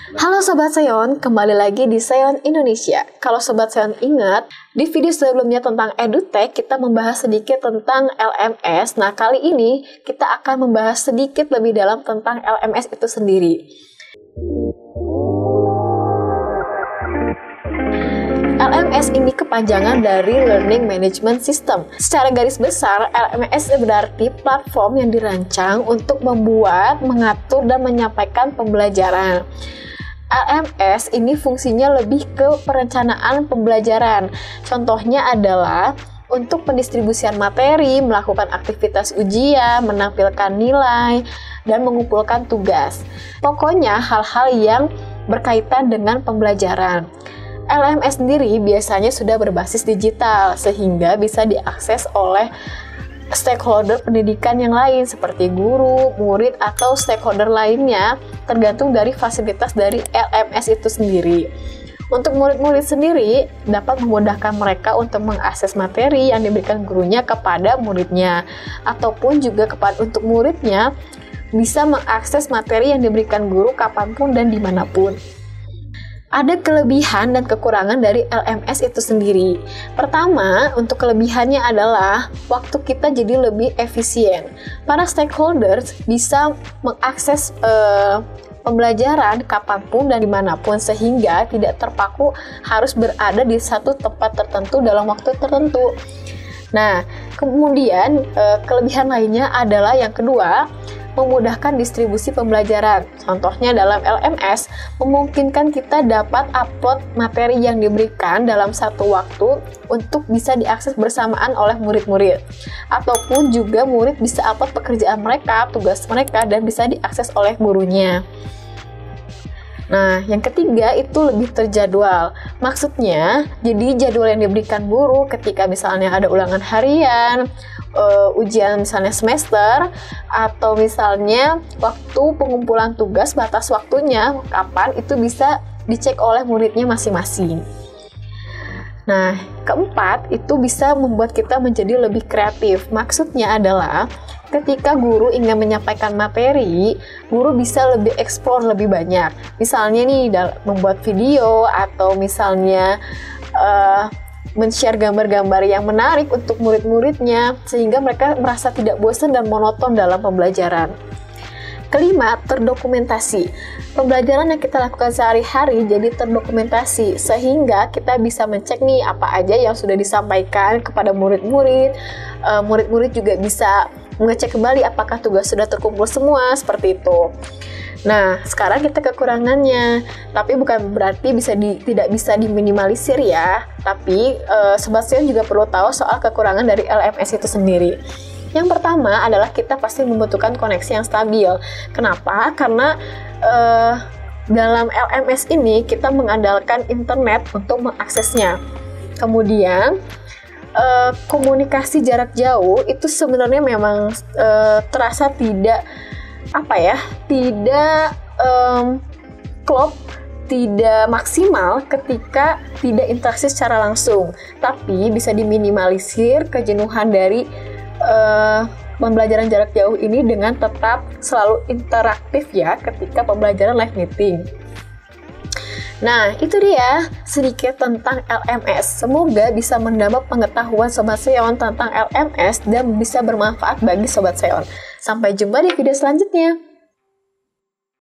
Halo Sobat Seon, kembali lagi di Seon Indonesia. Kalau Sobat Seon ingat, di video sebelumnya tentang EduTech, kita membahas sedikit tentang LMS. Nah, kali ini kita akan membahas sedikit lebih dalam tentang LMS itu sendiri. LMS ini kepanjangan dari Learning Management System. Secara garis besar, LMS berarti platform yang dirancang untuk membuat, mengatur, dan menyampaikan pembelajaran. LMS ini fungsinya lebih ke perencanaan pembelajaran. Contohnya adalah untuk pendistribusian materi, melakukan aktivitas ujian, menampilkan nilai, dan mengumpulkan tugas. Pokoknya hal-hal yang berkaitan dengan pembelajaran. LMS sendiri biasanya sudah berbasis digital, sehingga bisa diakses oleh stakeholder pendidikan yang lain seperti guru, murid, atau stakeholder lainnya, tergantung dari fasilitas dari LMS itu sendiri. Untuk murid-murid sendiri, dapat memudahkan mereka untuk mengakses materi yang diberikan gurunya kepada muridnya, ataupun juga untuk muridnya bisa mengakses materi yang diberikan guru kapanpun dan dimanapun. Ada kelebihan dan kekurangan dari LMS itu sendiri. Pertama, untuk kelebihannya adalah waktu kita jadi lebih efisien. Para stakeholders bisa mengakses pembelajaran kapanpun dan dimanapun, sehingga tidak terpaku harus berada di satu tempat tertentu dalam waktu tertentu. Nah, kemudian kelebihan lainnya adalah yang kedua, memudahkan distribusi pembelajaran. Contohnya dalam LMS, memungkinkan kita dapat upload materi yang diberikan dalam satu waktu untuk bisa diakses bersamaan oleh murid-murid. Ataupun juga murid bisa upload pekerjaan mereka, tugas mereka, dan bisa diakses oleh gurunya. Nah, yang ketiga itu lebih terjadwal. Maksudnya, jadi jadwal yang diberikan guru ketika misalnya ada ulangan harian, ujian misalnya semester, atau misalnya waktu pengumpulan tugas, batas waktunya kapan, itu bisa dicek oleh muridnya masing-masing. Nah, keempat itu bisa membuat kita menjadi lebih kreatif. Maksudnya adalah ketika guru ingin menyampaikan materi, guru bisa lebih eksplor lebih banyak. Misalnya nih, membuat video atau misalnya men-share gambar-gambar yang menarik untuk murid-muridnya, sehingga mereka merasa tidak bosan dan monoton dalam pembelajaran. Kelima, terdokumentasi. Pembelajaran yang kita lakukan sehari-hari jadi terdokumentasi, sehingga kita bisa mencek nih apa aja yang sudah disampaikan kepada murid-murid. Murid-murid juga bisa mengecek kembali apakah tugas sudah terkumpul semua, seperti itu. Nah, sekarang kita kekurangannya, tapi bukan berarti tidak bisa diminimalisir ya. Tapi Sobat Seon juga perlu tahu soal kekurangan dari LMS itu sendiri. Yang pertama adalah kita pasti membutuhkan koneksi yang stabil. Kenapa? Karena dalam LMS ini kita mengandalkan internet untuk mengaksesnya. Kemudian komunikasi jarak jauh itu sebenarnya memang terasa tidak klop, tidak maksimal ketika tidak interaksi secara langsung, tapi bisa diminimalisir kejenuhan dari pembelajaran jarak jauh ini dengan tetap selalu interaktif ya ketika pembelajaran live meeting. Nah, itu dia sedikit tentang LMS. Semoga bisa menambah pengetahuan Sobat Seon tentang LMS dan bisa bermanfaat bagi Sobat Seon. Sampai jumpa di video selanjutnya.